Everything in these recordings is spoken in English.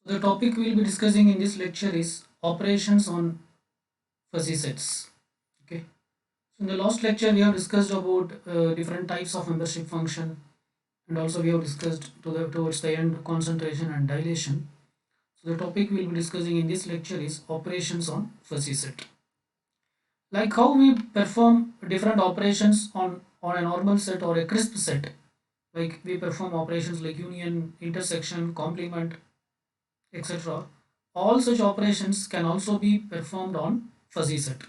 The topic we'll be discussing in this lecture is operations on fuzzy sets. Okay. So in the last lecture we have discussed about different types of membership function, and also we have discussed towards the end concentration and dilation. So the topic we'll be discussing in this lecture is operations on fuzzy set. Like how we perform different operations on a normal set or a crisp set. Like we perform operations like union, intersection, complement, etc. All such operations can also be performed on fuzzy set,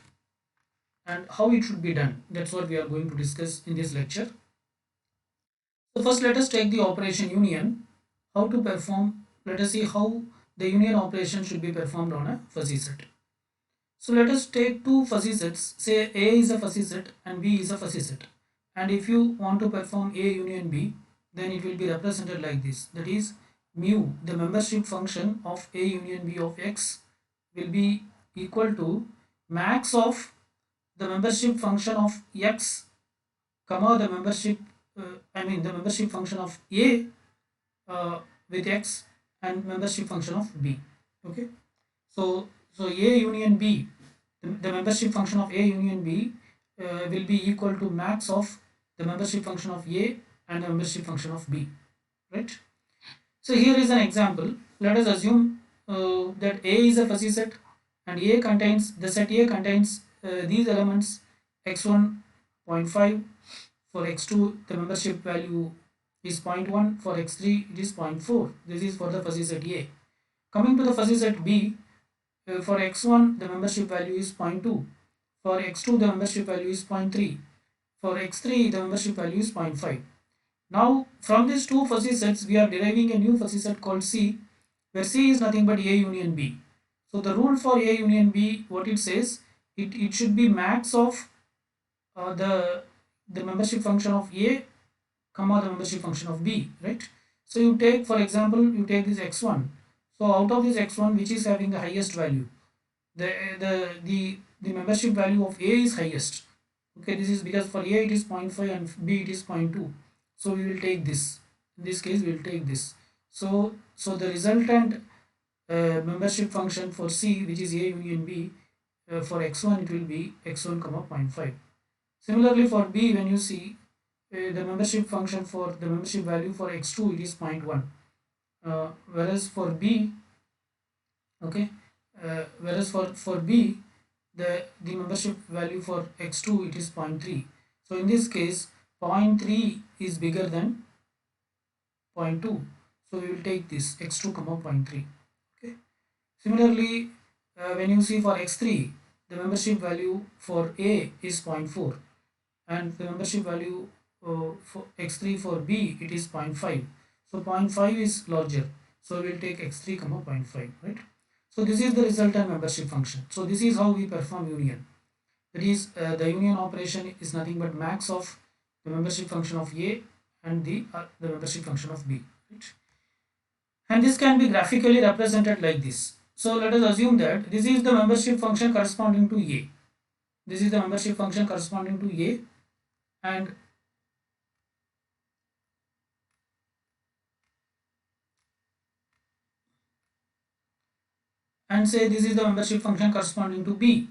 and how it should be done. That's what we are going to discuss in this lecture. So first let us take the operation union. How to perform, let us see how the union operation should be performed on a fuzzy set. So let us take two fuzzy sets, say A is a fuzzy set and B is a fuzzy set. And if you want to perform A union B, then it will be represented like this. That is, mu, the membership function of A union B of X, will be equal to max of the membership function of X, comma the membership, the membership function of A with X, and membership function of B. Okay. So A union B, the membership function of A union B will be equal to max of the membership function of A and the membership function of B, right? So here is an example. Let us assume that A is a fuzzy set, and the set A contains these elements x1.5. For x2 the membership value is zero point 0.1, for x3 it is 0.4. This is for the fuzzy set A. Coming to the fuzzy set B, for x1 the membership value is zero point 0.2, for x2 the membership value is zero point 0.3, for x3 the membership value is zero point 0.5. Now from these two fuzzy sets we are deriving a new fuzzy set called C, where C is nothing but A union B. So the rule for A union B, what it says, it should be max of the membership function of A, comma the membership function of B, right? So you take, for example, you take this x1. So out of this x1, which is having the highest value, the membership value of A is highest. Okay, this is because for A it is 0.5 and B it is 0.2. So we will take this. In this case, we will take this. So the resultant membership function for C, which is A union B, for x1 it will be x1 comma 0.5. Similarly for B, when you see the membership function for the membership value for x2 it is 0.1, whereas for B, okay, whereas for B the membership value for x2 it is 0.3. So in this case 0.3 is bigger than 0.2, so we will take this x2 comma 0.3. Okay. Similarly, when you see for x3 the membership value for A is zero point 0.4, and the membership value for x3 for B it is 0.5. So 0.5 is larger, so we will take x3 comma 0.5, right? So this is the resultant membership function. So this is how we perform union. That is, the union operation is nothing but max of the membership function of A and the membership function of B, right? And this can be graphically represented like this. So let us assume that this is the membership function corresponding to A. This is the membership function corresponding to A, and say this is the membership function corresponding to B.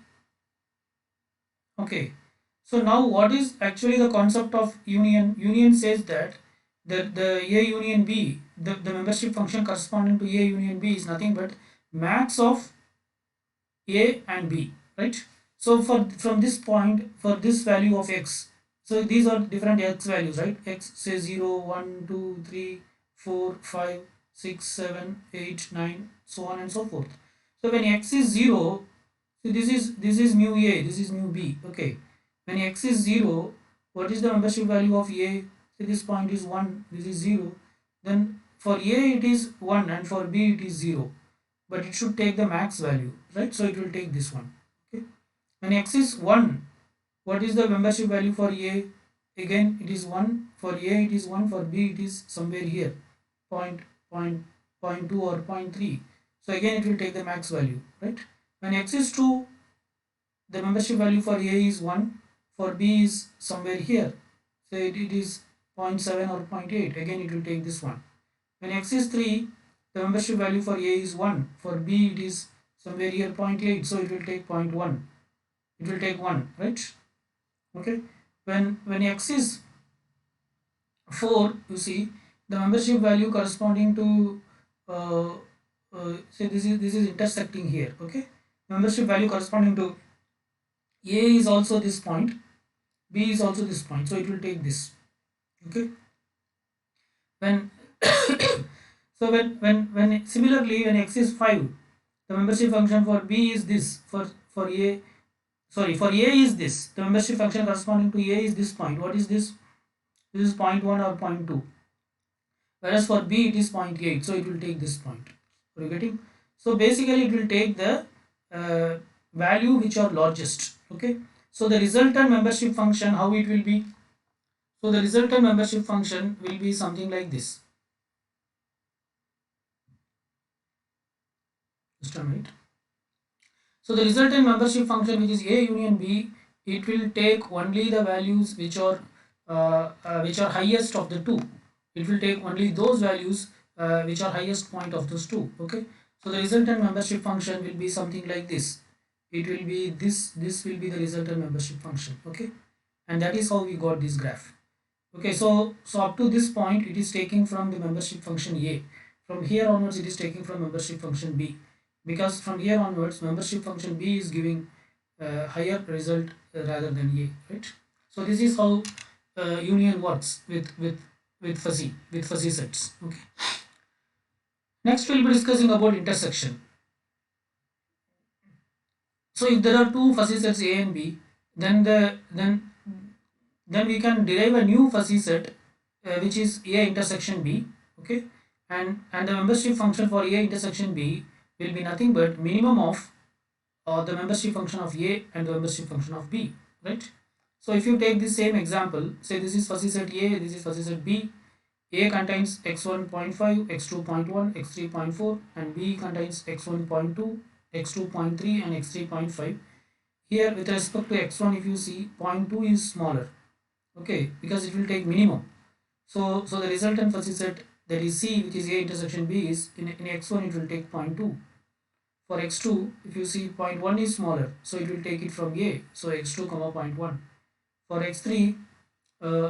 Okay. So now what is actually the concept of union? Union says that the A union B, the membership function corresponding to A union B is nothing but max of A and B, right? So from this point, for this value of x, so these are different x values, right? X say 0, 1, 2, 3, 4, 5, 6, 7, 8, 9, so on and so forth. So when x is 0, so this is mu A, this is mu B. Okay. When x is 0, what is the membership value of A? So this point is 1, this is 0. Then for A it is 1 and for B it is 0. But it should take the max value, right? So it will take this one. Okay. When x is 1, what is the membership value for A? Again it is 1. For A it is 1, for B it is somewhere here. Point, point, point 2 or point 0.3. So again it will take the max value, right? When x is 2, the membership value for A is 1, for B is somewhere here. So it is 0.7 or 0.8. Again it will take this one. When x is 3, the membership value for A is 1, for B it is somewhere here 0.8, so it will take 0.1, it will take 1, right? Okay, when X is 4, you see the membership value corresponding to uh, say this is intersecting here. Okay, membership value corresponding to A is also this point, B is also this point, so it will take this. Okay, when so when similarly when X is 5, the membership function for B is this, for A, sorry, for A is this, the membership function corresponding to A is this point. What is this? This is 0.1 or 0.2, whereas for B it is 0.8, so it will take this point. Are you getting? So basically it will take the value which are largest. Okay, so the resultant membership function, how it will be? So the resultant membership function will be something like this. Just a minute. So the resultant membership function, which is A union B, it will take only the values which are highest of the two. It will take only those values which are highest point of those two. Okay, so the resultant membership function will be something like this. It will be this. This will be the resultant membership function. Okay, and that is how we got this graph. Okay, so up to this point it is taking from the membership function A. From here onwards it is taking from membership function B, because from here onwards membership function B is giving higher result rather than A, right? So this is how union works with fuzzy sets. Okay, next we'll be discussing about intersection. So if there are two fuzzy sets A and B, then then we can derive a new fuzzy set which is A intersection B. Okay, and the membership function for A intersection B will be nothing but minimum of the membership function of A and the membership function of B, right? So if you take this same example, say this is fuzzy set A, this is fuzzy set B. A contains x1.5, x2.1, x3.4, and B contains x1.2, x2.3, and x3.5. Here with respect to x1, if you see, 0.2 is smaller. Okay, because it will take minimum. So the resultant fuzzy set, that is C, which is A intersection B, is in x1 it will take 0.2. For x2, if you see, 0.1 is smaller, so it will take it from A, so x2 comma 0.1. For x3,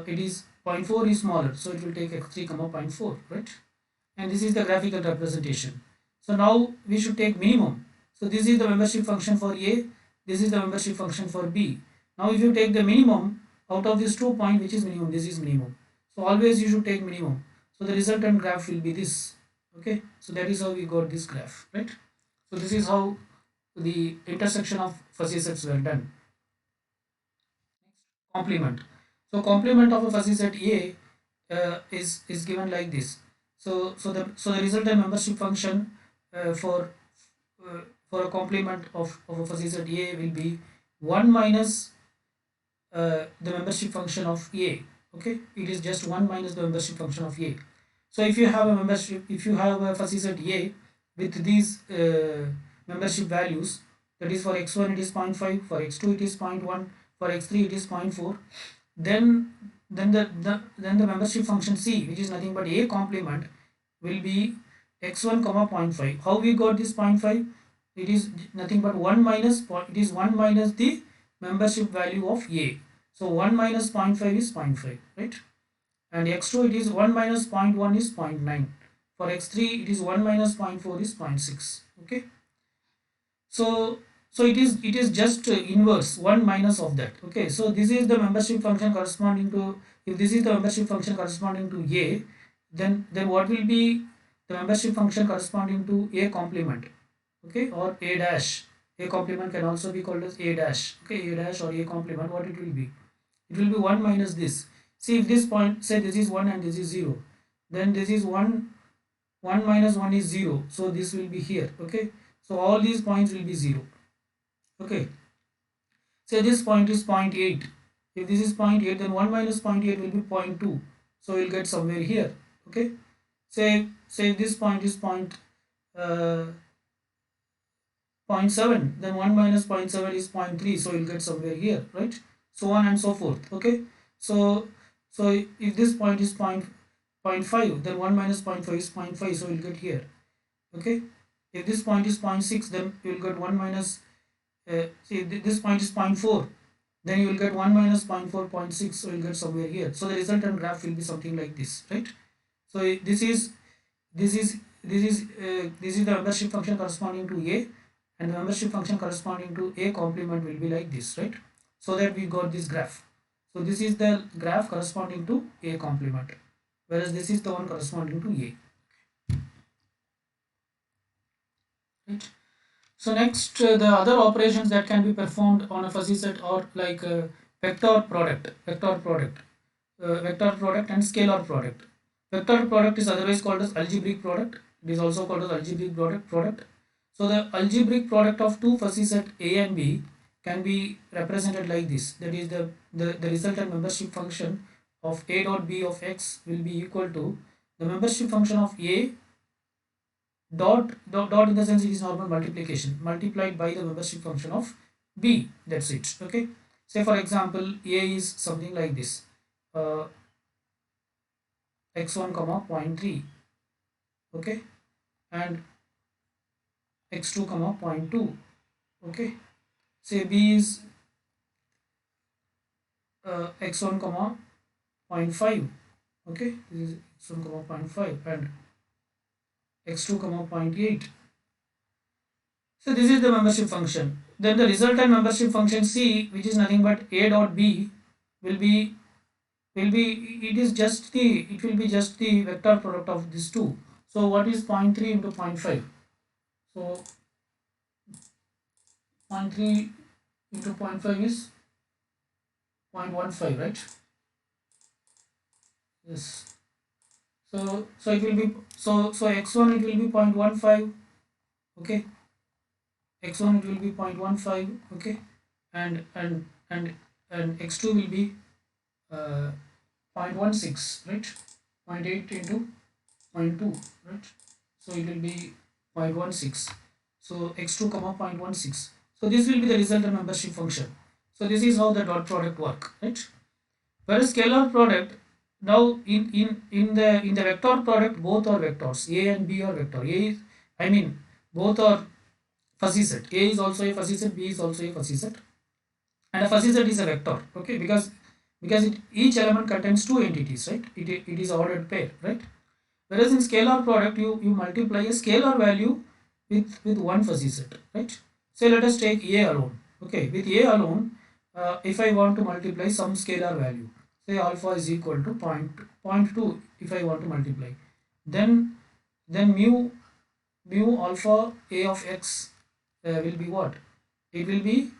it is 0.4 is smaller, so it will take x3 comma 0.4, right? And this is the graphical representation. So now we should take minimum. So this is the membership function for A, this is the membership function for B. Now if you take the minimum out of these 2 points, which is minimum, this is minimum. So always you should take minimum. So the resultant graph will be this. Okay, so that is how we got this graph, right? So this is how the intersection of fuzzy sets were done. Complement. So complement of a fuzzy set A is given like this. So the resultant membership function uh, for for a complement of a fuzzy set A will be 1 minus the membership function of A. Okay, it is just 1 minus the membership function of A. So if you have a membership, if you have a fuzzy set A with these membership values, that is for x1 it is 0.5, for x2 it is 0.1, for x3 it is 0.4, then then the membership function C, which is nothing but A complement, will be x1 comma 0.5. How we got this 0.5? It is nothing but 1 minus it is 1 minus the membership value of A. So 1 minus 0.5 is 0.5, right? And x2 it is 1 minus 0.1 is 0.9. For x3 it is 1 minus 0.4 is 0.6. Okay, so it is just inverse 1 minus of that. Okay, so this is the membership function corresponding to, if this is the membership function corresponding to A, then what will be the membership function corresponding to A complement? Okay, or A dash. A complement can also be called as A dash. Okay, A dash or A complement, what it will be? It will be 1 minus this. See, if this point, say this is 1 and this is 0, then this is 1, 1 minus 1 is 0, so this will be here. Okay, so all these points will be 0. Okay, say this point is 0.8. If this is 0.8, then 1 minus 0.8 will be 0.2, so we'll get somewhere here. Okay, say this point is uh, 0.7, then 1 minus 0.7 is 0.3, so you'll get somewhere here, right? So on and so forth. Okay, so if this point is 0.5, then 1 minus 0.5 is 0.5, so you'll get here. Okay, if this point is zero point 0.6, then you will get 1 minus, see this point is zero point 0.4, then you will get 1 minus 0.4, zero point 0.6, so you will get somewhere here. So the resultant graph will be something like this, right? So this is this is the membership function corresponding to A, and the membership function corresponding to A complement will be like this, right? So that we got this graph. So this is the graph corresponding to A complement, whereas this is the one corresponding to A, right? So next, the other operations that can be performed on a fuzzy set are like vector product and scalar product. Vector product is otherwise called as algebraic product. It is also called as algebraic product. So the algebraic product of two fuzzy set A and B can be represented like this. That is the resultant membership function of A dot B of X will be equal to the membership function of A dot in the sense it is normal multiplication multiplied by the membership function of B. That's it. Okay. Say for example, A is something like this. X1 comma 0.3, okay, and x2 comma 0.2, okay. Say B is x1 comma 0.5, okay, this is x1 comma 0.5 and x2 comma 0.8. So this is the membership function. Then the resultant membership function C, which is nothing but A dot B, will be it will be just the vector product of these two. So what is 0.3 into 0.5? So 0.3 into 0.5 is 0.15, right? Yes. So it will be x1 it will be 0.15, okay. X1 it will be 0.15, okay, and and and and x2 will be 0.16, right? 0.8 into 0.2, right? So it will be 0.16. So x2 comma 0.16. So this will be the resultant membership function. So this is how the dot product work, right? Whereas scalar product, now in the vector product, both are vectors. A and B are vector. I mean both are fuzzy set. A is also a fuzzy set, B is also a fuzzy set, and a fuzzy set is a vector. Okay, because each element contains two entities, right? It is ordered pair, right? Whereas in scalar product, you multiply a scalar value with one fuzzy set, right? Say let us take A alone. Okay, with A alone, if I want to multiply some scalar value, say alpha is equal to point 2, if I want to multiply, then mu alpha A of x will be what? It will be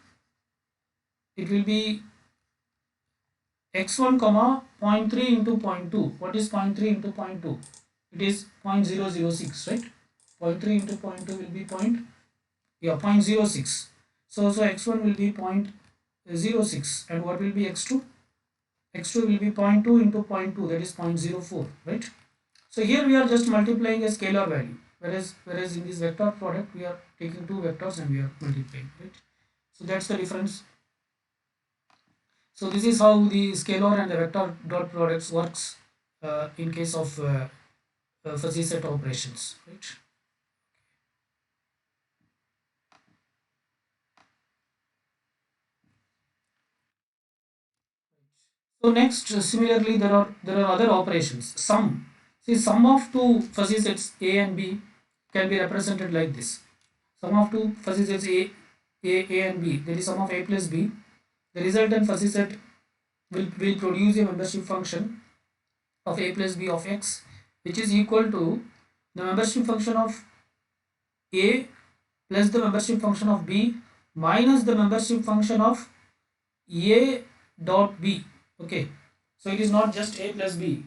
it will be x1 comma zero point 0.3 into zero point 0.2. What is 0.3 into zero point 0.2? It is 0.006, right? 0.3 into zero point 0.2 will be 0.06. So x1 will be 0.06, and what will be x2? X2 will be 0.2 into zero point 0.2, that is 0.04, right? So here we are just multiplying a scalar value, whereas in this vector product we are taking two vectors and we are multiplying, right? So that's the difference. So this is how the scalar and the vector dot products works in case of fuzzy set operations, right? So next, similarly, there are other operations. Sum of two fuzzy sets A and B can be represented like this. Sum of two fuzzy sets A and B. That is sum of A plus B. The resultant fuzzy set will produce a membership function of A plus B of X, which is equal to the membership function of A plus the membership function of B minus the membership function of A dot B. Okay, so it is not just A plus B.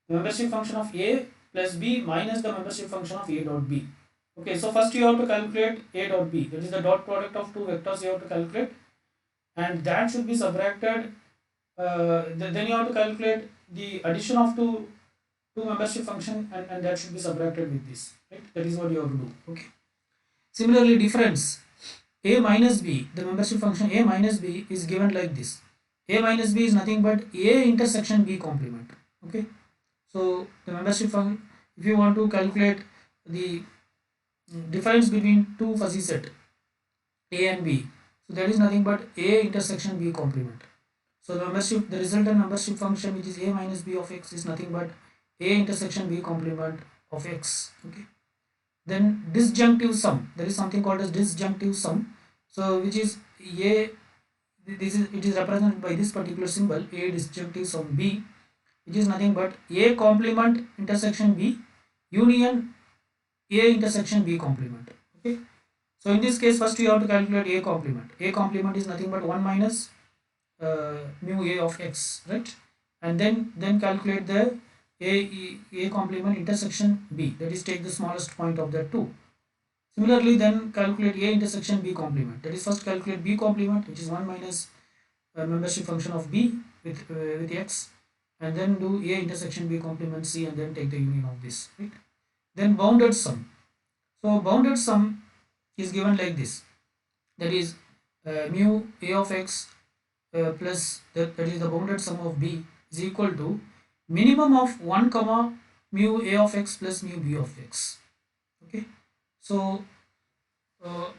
The membership function of A plus B minus the membership function of A dot B. Okay, so first you have to calculate A dot B. That is the dot product of two vectors you have to calculate, and that should be subtracted. Then you have to calculate the addition of two membership function, and that should be subtracted with this. Right? That is what you have to do. Okay. Similarly, difference A minus B, the membership function A minus B is given like this. A minus B is nothing but A intersection B complement. Okay. So the membership function, if you want to calculate the difference between two fuzzy set A and B. So that is nothing but A intersection B complement. So the resultant membership function, which is A minus B of x, is nothing but A intersection B complement of x. Okay. Then disjunctive sum. There is something called as disjunctive sum. So which is A. It is represented by this particular symbol, A disjunctive sum B, which is nothing but A complement intersection B union A intersection B complement. Okay. So in this case, first we have to calculate A complement. A complement is nothing but 1 minus mu A of x, right? And then calculate the A complement intersection B. That is, take the smallest point of the two. Similarly, then calculate A intersection B complement. That is, first calculate B complement, which is 1 minus membership function of B with x, and then do A intersection B complement C, and then take the union of this, right? Then bounded sum. So bounded sum is given like this. That is mu A of x plus that is the bounded sum of B is equal to minimum of 1 comma mu A of x plus mu B of x. Okay. So uh,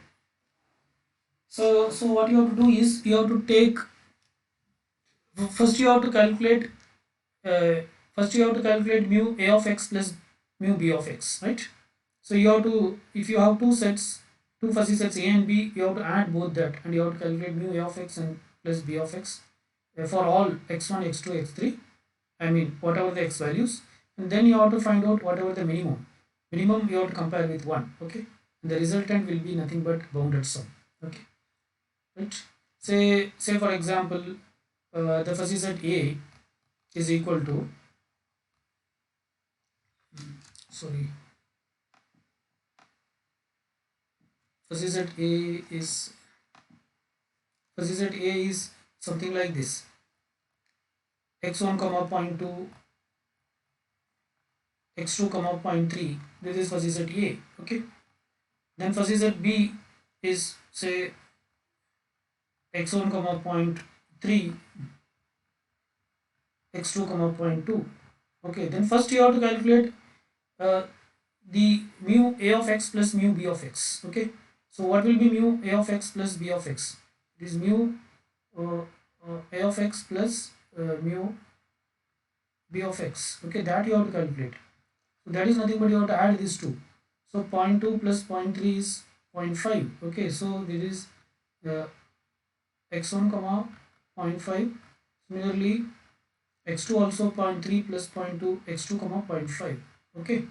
so what you have to do is you have to take, first you have to calculate uh, mu A of x plus mu B of x, right? So you have to, if you have two fuzzy sets A and B, you have to add both that, and you have to calculate mu A of x and plus B of x for all x1, x2, x3. I mean whatever the x values, and then you have to find out whatever the minimum. Minimum you have to compare with 1. Okay, and the resultant will be nothing but bounded sum. Okay, right? Say for example, the fuzzy set A is equal to, sorry, fuzzy set A is something like this: x1 comma zero point 0.2, x2 comma zero point 0.3. This is fuzzy set A. Okay, then fuzzy set B is, say, x1 comma zero point 0.3, x2 comma zero point 0.2. Okay, then first you have to calculate uh, the mu A of x plus mu B of x. Okay, so what will be mu A of x plus B of x? It is mu A of x plus mu B of x. Okay, that you have to calculate. So that is nothing but you have to add these two. So 0 0.2 plus 0 0.3 is 0 0.5. Okay, so there is x1 comma 0 0.5. Similarly, x2 also 0 0.3 plus 0 0.2, x2 comma 0 0.5. Okay,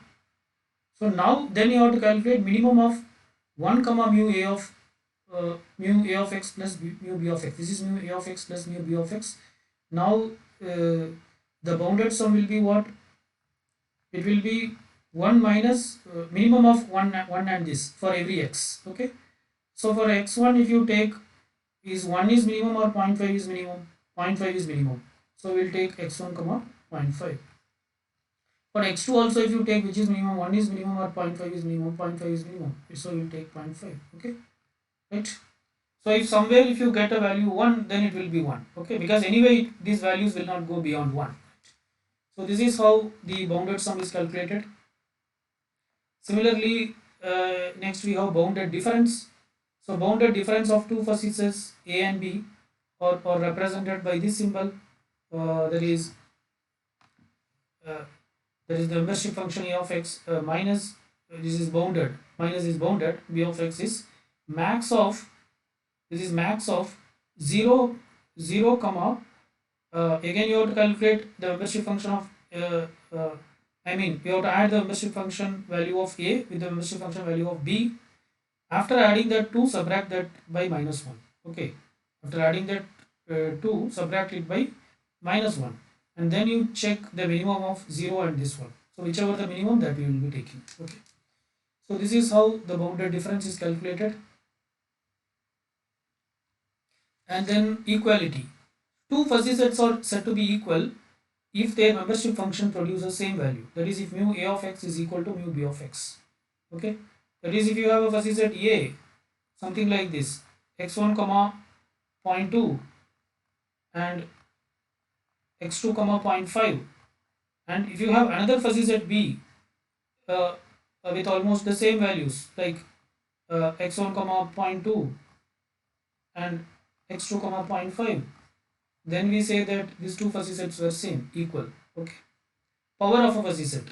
so now then you have to calculate minimum of 1 comma mu A of x plus mu B of x. This is mu A of x plus mu B of x. Now the bounded sum will be what? It will be 1 minus minimum of 1 and this for every x. Okay, so for x1, if you take, is 1 is minimum or 0 0.5 is minimum? 0 0.5 is minimum, so we'll take x1 comma 0 0.5. For x2 also, if you take, which is minimum, 1 is minimum or 0 0.5 is minimum, 0 0.5 is minimum, so we'll take 0.5. Okay, right? So if somewhere if you get a value 1, then it will be 1. Okay, because anyway these values will not go beyond 1. So this is how the bounded sum is calculated. Similarly, next we have bounded difference. So bounded difference of two fuzzy sets A and B or represented by this symbol. There is the membership function A of x minus, this is bounded, minus is bounded, B of x is max of, this is max of 0 0 comma again you have to calculate the membership function of I mean you have to add the membership function value of A with the membership function value of B. After adding that 2, subtract that by minus 1. Okay, after adding that 2, subtract it by minus 1, and then you check the minimum of 0 and this one. So whichever the minimum, that we will be taking. Okay, so this is how the bounded difference is calculated. And then equality. Two fuzzy sets are said to be equal if their membership function produces same value. That is, if mu A of x is equal to mu B of x. Okay, that is, if you have a fuzzy set A, something like this, x1 comma 0.2 and x2 comma 0.5, and if you have another fuzzy set B, with almost the same values like x1 comma zero point 0.2 and x2 comma zero point 0.5, then we say that these two fuzzy sets were same, equal. Okay. Power of a fuzzy set.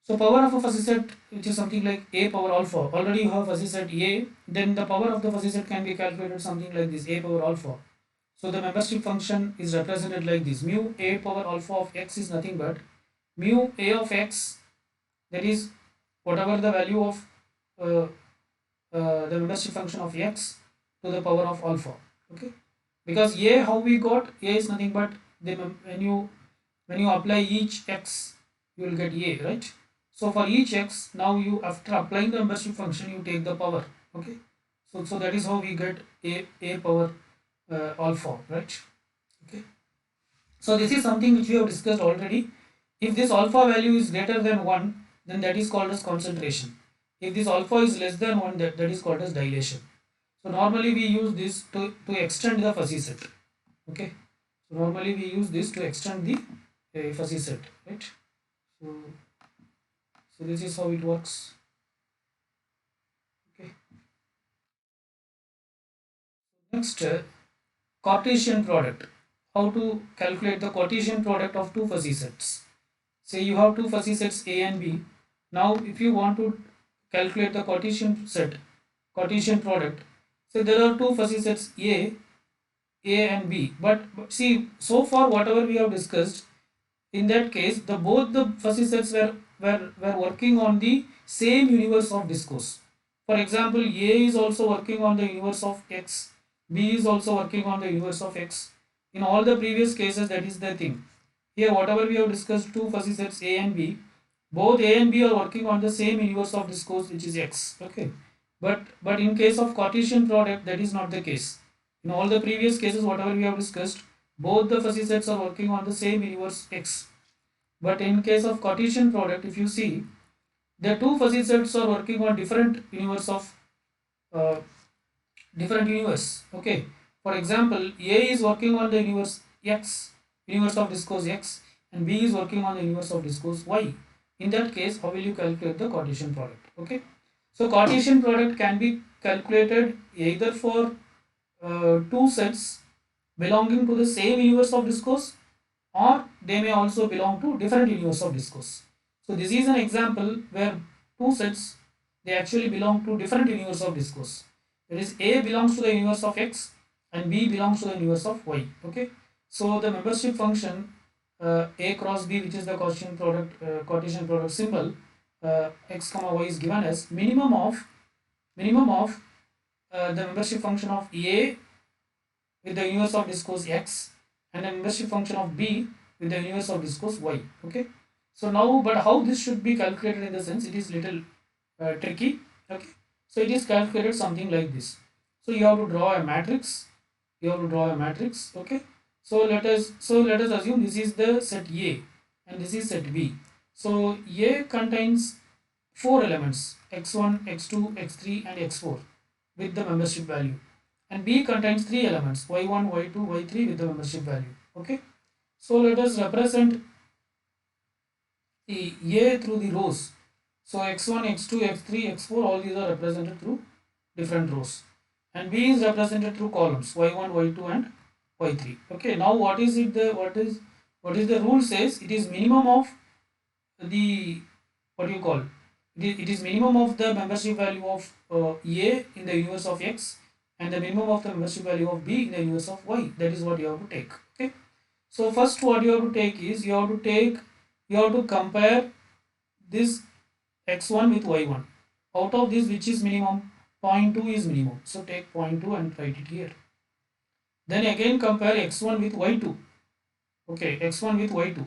So power of a fuzzy set, which is something like a power alpha. Already you have fuzzy set a, then the power of the fuzzy set can be calculated something like this, a power alpha. So the membership function is represented like this. Mu a power alpha of x is nothing but mu a of x, that is whatever the value of uh, the membership function of x to the power of alpha. Okay, because a, how we got a is nothing but the when you apply each x, you will get a, right? So for each x, now you, after applying the membership function, you take the power. Okay, so that is how we get a power alpha, right? Okay, so this is something which we have discussed already. If this alpha value is greater than 1, then that is called as concentration. If this alpha is less than 1, that is called as dilation. So normally we use this to extend the fuzzy set. Okay, so normally we use this to extend the fuzzy set, right? So, so this is how it works. Okay, next, Cartesian product. How to calculate the Cartesian product of two fuzzy sets. Say you have two fuzzy sets A and B. Now if you want to calculate the Cartesian set, Cartesian product, so there are two fuzzy sets A and B. But see, so far whatever we have discussed, in that case, the both the fuzzy sets were working on the same universe of discourse. For example, A is also working on the universe of X, B is also working on the universe of X. In all the previous cases, that is the thing. Here, whatever we have discussed, two fuzzy sets A and B, both A and B are working on the same universe of discourse, which is X. Okay, but in case of Cartesian product, that is not the case. In all the previous cases, whatever we have discussed, both the fuzzy sets are working on the same universe X. But in case of Cartesian product, if you see, the two fuzzy sets are working on uh, different universe. Okay. For example, A is working on the universe X, universe of discourse X, and B is working on the universe of discourse Y. In that case, how will you calculate the Cartesian product? Okay. So Cartesian product can be calculated either for two sets belonging to the same universe of discourse, or they may also belong to different universe of discourse. So this is an example where two sets, they actually belong to different universe of discourse. That is, A belongs to the universe of X and B belongs to the universe of Y. Okay. So the membership function A cross B, which is the Cartesian product symbol, X comma Y, is given as minimum of the membership function of A with the universe of discourse X and the membership function of B with the universe of discourse Y. Okay. So now, but how this should be calculated, in the sense it is little tricky. Okay. So it is calculated something like this. So you have to draw a matrix. Okay. So let us assume this is the set A and this is set B. So A contains 4 elements, x1, x2, x3 and x4 with the membership value, and B contains 3 elements, y1, y2, y3 with the membership value. Okay. So let us represent the A through the rows. So x1, x2, x3, x4, all these are represented through different rows, and B is represented through columns, y1, y2 and y3. Okay. Now what is the rule says? It is minimum of the, what do you call, it is minimum of the membership value of A in the universe of X and the minimum of the membership value of B in the universe of Y. That is what you have to take. Okay. So first what you have to take is, you have to compare this x1 with y1. Out of this, which is minimum? 0.2 is minimum. So take 0.2 and write it here. Then again compare x1 with y2. Okay, x1 with y2.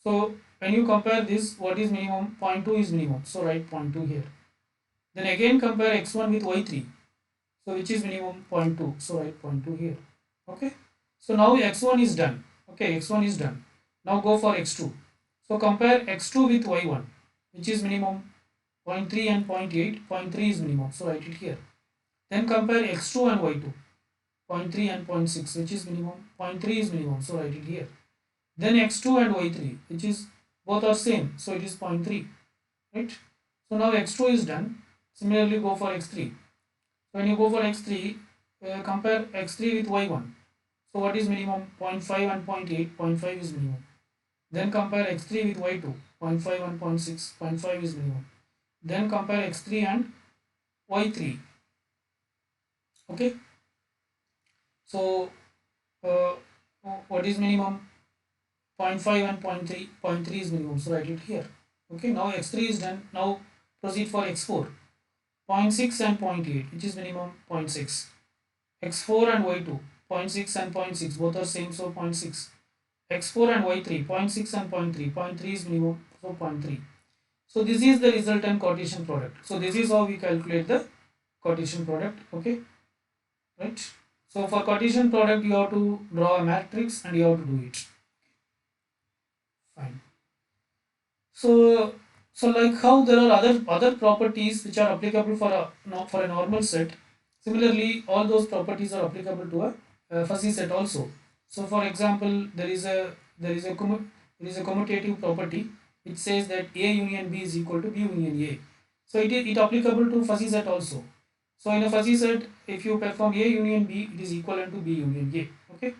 So when you compare this, what is minimum? 0.2 is minimum. So write 0.2 here. Then again compare x1 with y3. So which is minimum? 0.2. So write 0.2 here. Okay. So now x1 is done. Okay, x1 is done. Now go for x2. So compare x2 with y1, which is minimum 0.3 and 0.8. 0.3 is minimum. So write it here. Then compare x2 and y2, 0.3 and 0.6, which is minimum. 0.3 is minimum. So write it here. Then x2 and y3, which is both are same. So it is 0.3. right? So now x2 is done. Similarly, go for x3. So when you go for x3, compare x3 with y1. So what is minimum? 0.5 and 0.8. 0.5 is minimum. Then compare x3 with y2. 0.5 and 0.6. 0.5 is minimum. Then compare x3 and y3. Okay. So uh, what is minimum? 0.5 and 0.3. 0.3 is minimum. So write it here. Okay. Now x3 is done. Now proceed for x4. 0.6 and 0.8, which is minimum 0.6. x4 and y2, 0.6 and 0.6, both are same, so 0.6. x4 and y3, 0.6 and 0.3, 0.3 is minimum, so 0.3. So this is the resultant Cartesian product. So this is how we calculate the Cartesian product. Okay, right? So for Cartesian product, you have to draw a matrix and you have to do it. Fine. So like how there are other properties which are applicable for a normal set. Similarly, all those properties are applicable to a fuzzy set also. So for example, there is a commutative property which says that A union B is equal to B union A. So it applicable to fuzzy set also. So in a fuzzy set, if you perform A union B, it is equivalent to B union A. Okay.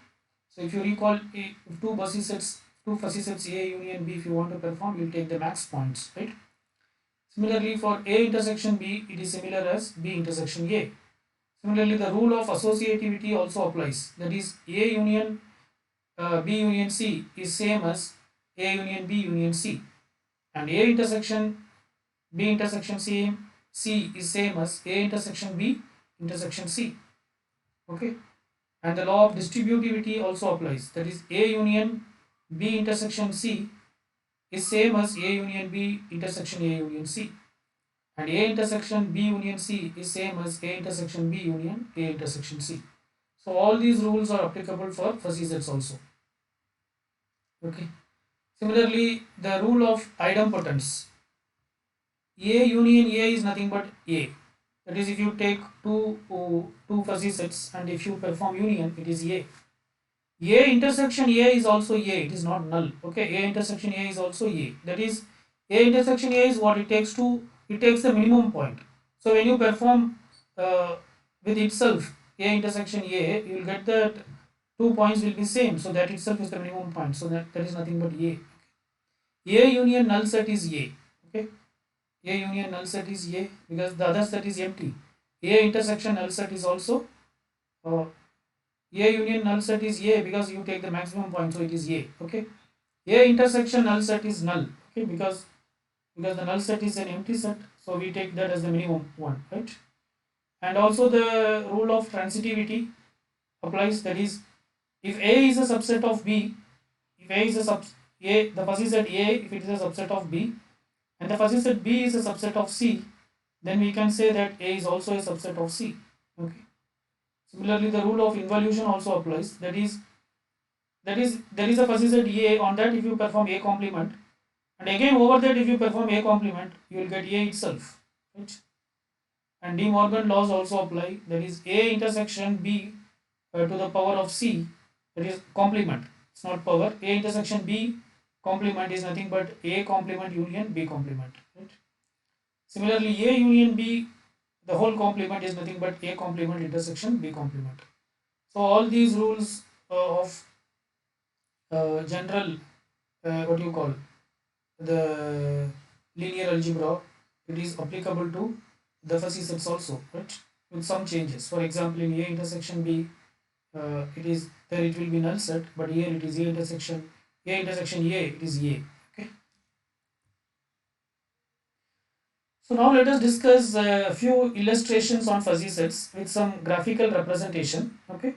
So if you recall, if two fuzzy sets A union B, if you want to perform, you will take the max points, right? Similarly, for A intersection B, it is similar as B intersection A. Similarly, the rule of associativity also applies. That is, A union B union C is same as A union B union C, and A intersection B intersection C is same as A intersection B intersection C. Okay, and the law of distributivity also applies. That is, A union B intersection C is same as A union B intersection A union C, and A intersection B union C is same as A intersection B union A intersection C. So all these rules are applicable for fuzzy sets also. Okay. Similarly, the rule of idempotence. A union A is nothing but A. That is, if you take two fuzzy sets and if you perform union, it is A. A intersection A is also A. It is not null. Okay. A intersection A is also A. That is, A intersection A is what it takes to. It takes the minimum point. So when you perform with itself A intersection A, you will get that 2 points will be same. So that itself is the minimum point. So that is nothing but A. A union null set is A. Okay. A union null set is A because the other set is empty. A intersection null set is also uh, A union null set is A because you take the maximum point, so it is A. Okay. A intersection null set is null. Okay, because the null set is an empty set, so we take that as the minimum one, right? And also the rule of transitivity applies. That is, if A is a subset of B, if A is a sub A, the fuzzy set A, if it is a subset of B, and the fuzzy set B is a subset of C, then we can say that A is also a subset of C. Okay. Similarly, the rule of involution also applies. That is there is a fuzzy set A. On that, if you perform A complement, and again over that, if you perform A complement, you will get A itself. Right? And De Morgan laws also apply. That is, A intersection B to the power of C. That is complement. It's not power. A intersection B complement is nothing but A complement union B complement. Right? Similarly, A union B, the whole complement is nothing but A complement intersection B complement. So all these rules of general, what do you call, the linear algebra, it is applicable to the fuzzy sets also, right? With some changes. For example, in A intersection B, it is there it will be null set, but here it is A intersection A, it is A. Okay. So now let us discuss a few illustrations on fuzzy sets with some graphical representation. Okay.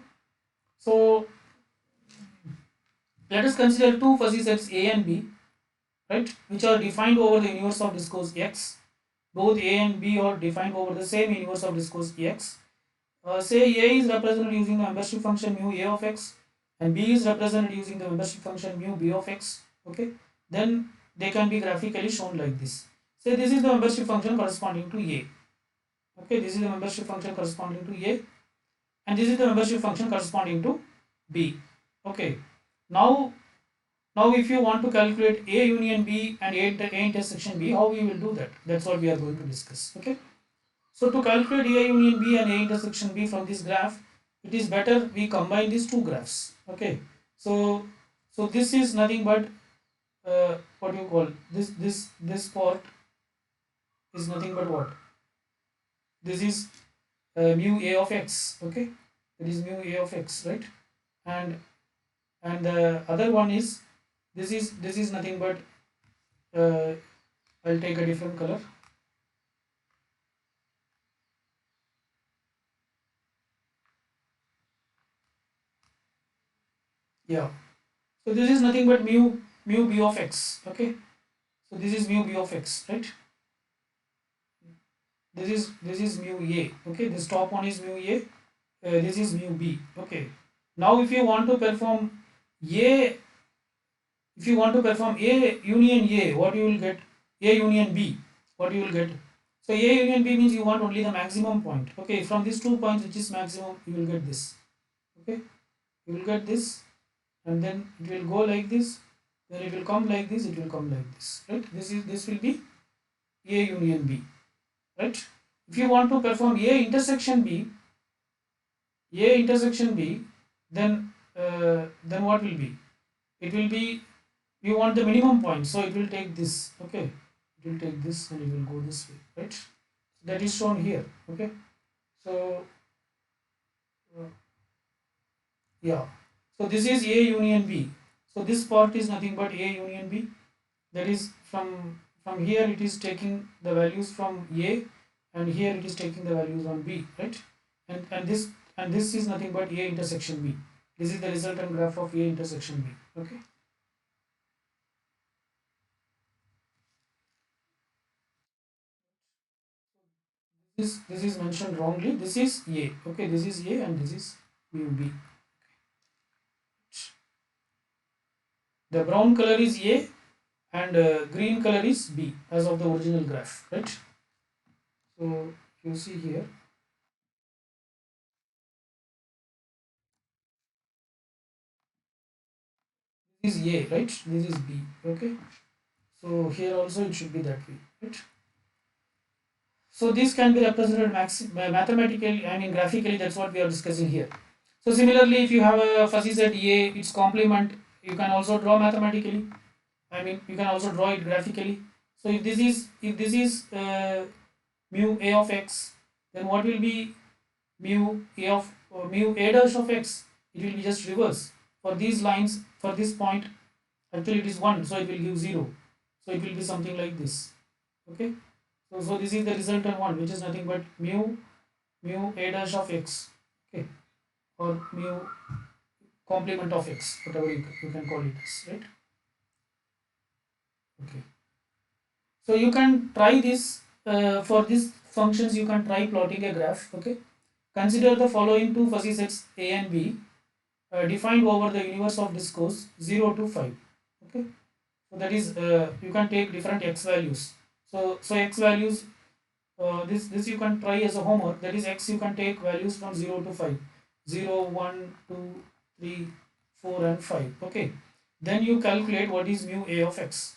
So let us consider two fuzzy sets A and B, right, which are defined over the universe of discourse X. Both A and B are defined over the same universe of discourse X. Say A is represented using the membership function mu A of X, and B is represented using the membership function mu B of X. Okay, then they can be graphically shown like this. Say this is the membership function corresponding to A. Okay, this is the membership function corresponding to A, and this is the membership function corresponding to B. Okay, now Now if you want to calculate A union B and A intersection B, how we will do that? That's what we are going to discuss. Okay. So to calculate A union B and A intersection B from this graph, it is better we combine these two graphs. Okay. So this is nothing but what you call this part is nothing but what? This is mu A of x. Okay. That is mu A of x, right? And the other one is this is nothing but uh, I'll take a different color. Yeah. So this is nothing but mu b of x. Okay. So this is mu b of x, right? This is mu a. Okay. This top one is mu a. This is mu b. Okay. Now if you want to perform a, if you want to perform a union a, what you will get? A union b, what you will get? So a union b means you want only the maximum point. Okay. From these 2 points, which is maximum, you will get this. Okay. You will get this, and then it will go like this, then it will come like this, it will come like this, right? This will be A union B, right? If you want to perform A intersection B, then what will be? It will be, you want the minimum point, so it will take this. Okay, it will take this and it will go this way, right? That is shown here. Okay. So uh, yeah, so this is A union B. So this part is nothing but A union B. That is from here it is taking the values from A, and here it is taking the values on B, right? And this is nothing but A intersection B. This is the resultant graph of A intersection B. Okay. This is mentioned wrongly. This is A. Okay, this is A and this is mu B. The brown color is A and green color is B as of the original graph, right? So you see here, this is A, right? This is B. Okay. So here also it should be that way, right? So this can be represented mathematically, I mean graphically, that's what we are discussing here. So similarly, if you have a fuzzy set A, its complement, you can also draw mathematically. I mean, you can also draw it graphically. So if this is mu A of x, then what will be mu A dash of x? It will be just reverse. For these lines, for this point, actually it is 1, so it will give 0. So it will be something like this. Okay. So this is the resultant one, which is nothing but mu A dash of x. Okay. Or mu complement of x, whatever you can call it as, right? Okay. So you can try this for these functions. You can try plotting a graph. Okay. Consider the following two fuzzy sets A and B defined over the universe of discourse 0 to 5. Okay. So that is you can take different x values. So x values, this you can try as a homework. That is x, you can take values from 0 to 5. 0, 1, 2, 3, 4 and 5. Okay. Then you calculate what is mu A of x.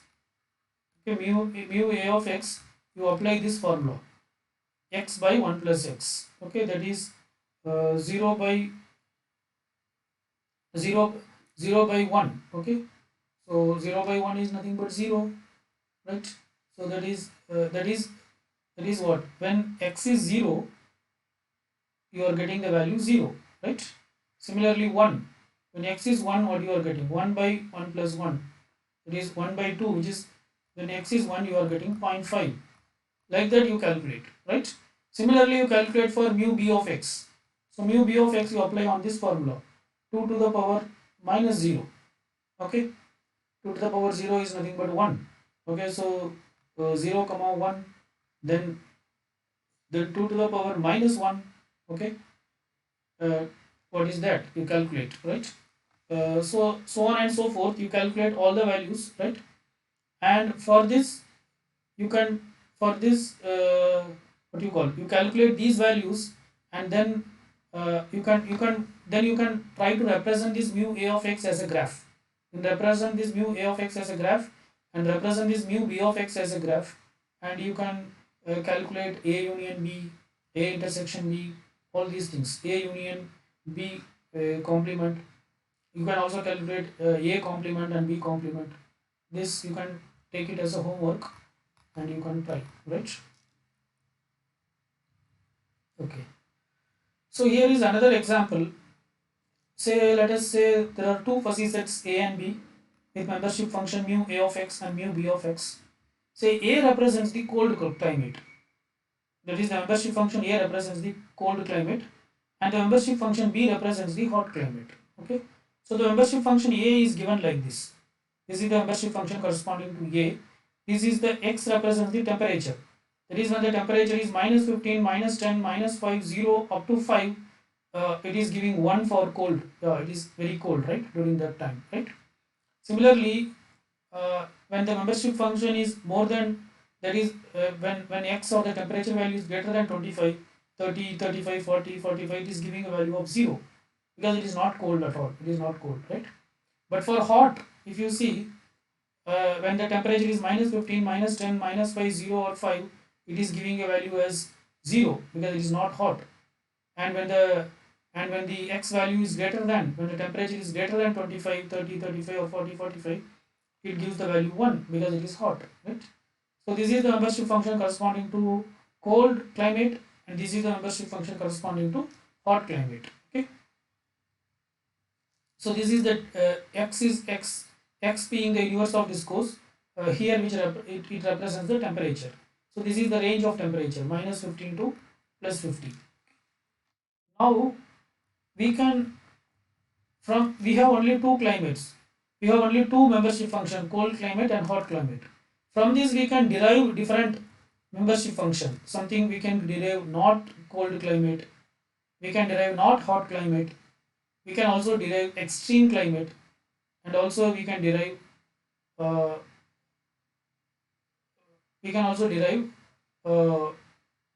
Okay, mu A of x, you apply this formula. X by 1 plus x. Okay, that is 0 by 0, 0 by 1. Okay. So 0 by 1 is nothing but 0, right? So that is what? When x is 0, you are getting the value 0, right? Similarly 1. When x is 1, what you are getting? 1 by 1 plus 1. It is 1 by 2, which is when x is 1, you are getting 0.5. Like that you calculate, right? Similarly, you calculate for mu b of x. So mu b of x you apply on this formula. 2 to the power minus 0. Okay. 2 to the power 0 is nothing but 1. Okay, so 0 comma 1, then 2 to the power minus 1. Okay, uh, what is that? You calculate, right? So on and so forth, you calculate all the values, right? And for this, you can, for this what you call, you calculate these values, and then you can try to represent this mu A of x as a graph. and represent this mu a of x as a graph and represent this mu b of x as a graph, and you can calculate a union b, a intersection b, all these things, a union b complement. You can also calculate a complement and b complement. This you can take it as a homework and you can try, right? Okay, so here is another example. Say, let us say there are two fuzzy sets A and B with membership function mu A of x and mu B of x. Say A represents the cold climate, that is the membership function A represents the cold climate and the membership function B represents the hot climate. Okay, so the membership function A is given like this. This is the membership function corresponding to A. This is the x represents the temperature. That is when the temperature is minus 15, minus 10, minus 5, 0 up to 5. It is giving 1 for cold. It is very cold, right, during that time, right? Similarly, when the membership function is more than, that is when x or the temperature value is greater than 25, 30, 35, 40, 45, it is giving a value of 0 because it is not cold at all. It is not cold, right? But for hot, if you see, when the temperature is minus 15, minus 10, minus 5, 0 or 5, it is giving a value as 0 because it is not hot. And when the x value is greater than, when the temperature is greater than 25, 30, 35 or 40, 45, it gives the value 1 because it is hot, right? So this is the membership function corresponding to cold climate and this is the membership function corresponding to hot climate. Okay, so this is the x is x being the universe of discourse here, which it represents the temperature. So this is the range of temperature minus 15 to plus 50. Now we can, from we have only two climates, we have only two membership function, cold climate and hot climate. From this we can derive different membership function. Something we can derive not cold climate, we can derive not hot climate, we can also derive extreme climate, and also we can derive uh, uh,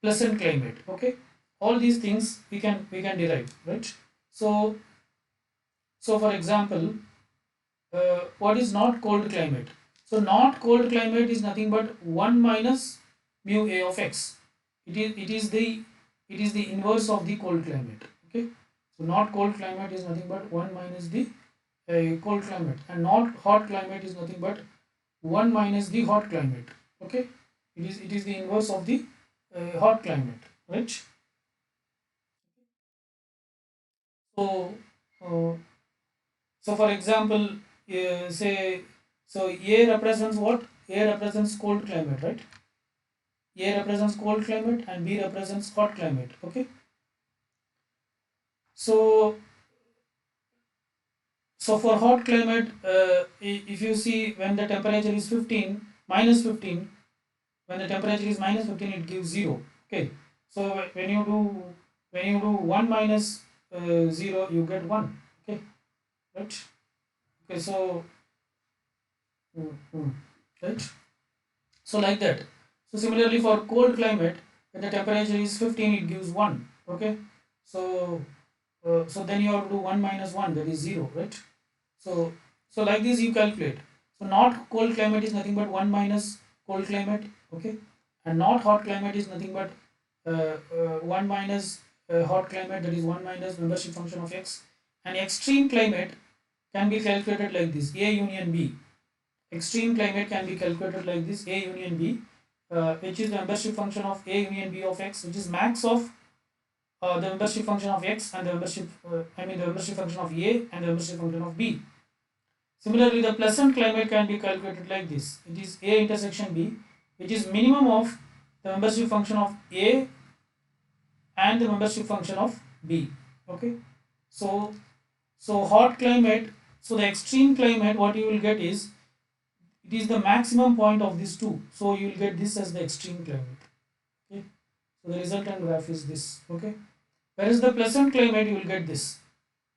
pleasant climate. Okay, all these things we can derive, right? So for example, what is not cold climate? So not cold climate is nothing but 1 minus mu a of x. It is the inverse of the cold climate. Okay, so not cold climate is nothing but 1 minus the cold climate, and not hot climate is nothing but 1 minus the hot climate. Okay, it is the inverse of the hot climate, right? So uh, so for example, say, so A represents what? A represents cold climate, right? A represents cold climate and B represents hot climate. Okay. So for hot climate, if you see, when the temperature is 15, minus 15, when the temperature is minus 15, it gives 0. Okay. So when you do 1 minus 0, you get 1. Okay. Right. Okay. So right. So like that. So similarly for cold climate, when the temperature is 15, it gives 1. Okay. So so then you have to do 1 minus 1, that is 0, right? So like this you calculate. So not cold climate is nothing but 1 minus cold climate. Okay. And not hot climate is nothing but 1 minus hot climate, that is 1 minus membership function of x. And extreme climate can be calculated like this, A union B. Extreme climate can be calculated like this, A union B, which is the membership function of A union B of x, which is max of the membership function of x and the membership function of A and the membership function of B. Similarly, the pleasant climate can be calculated like this. It is A intersection B, which is minimum of the membership function of A and the membership function of B. Okay. So hot climate, so the extreme climate, what you will get is, it is the maximum point of these two. So you will get this as the extreme climate. Okay. So the resultant graph is this. Okay. Whereas the pleasant climate, you will get this.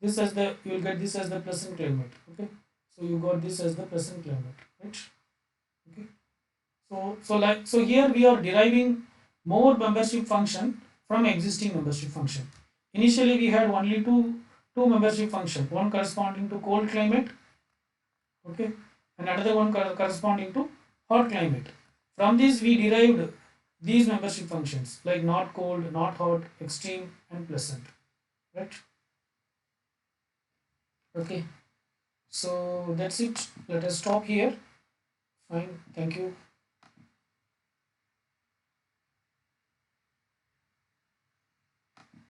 You will get this as the pleasant climate. Okay. So you got this as the pleasant climate, right? Okay. So here we are deriving more membership function from existing membership function. Initially we had only two membership function, one corresponding to cold climate Okay, and another one corresponding to hot climate. From this we derived these membership functions like not cold, not hot, extreme, and pleasant. Right? Okay, so that's it. Let us stop here. Fine. Thank you.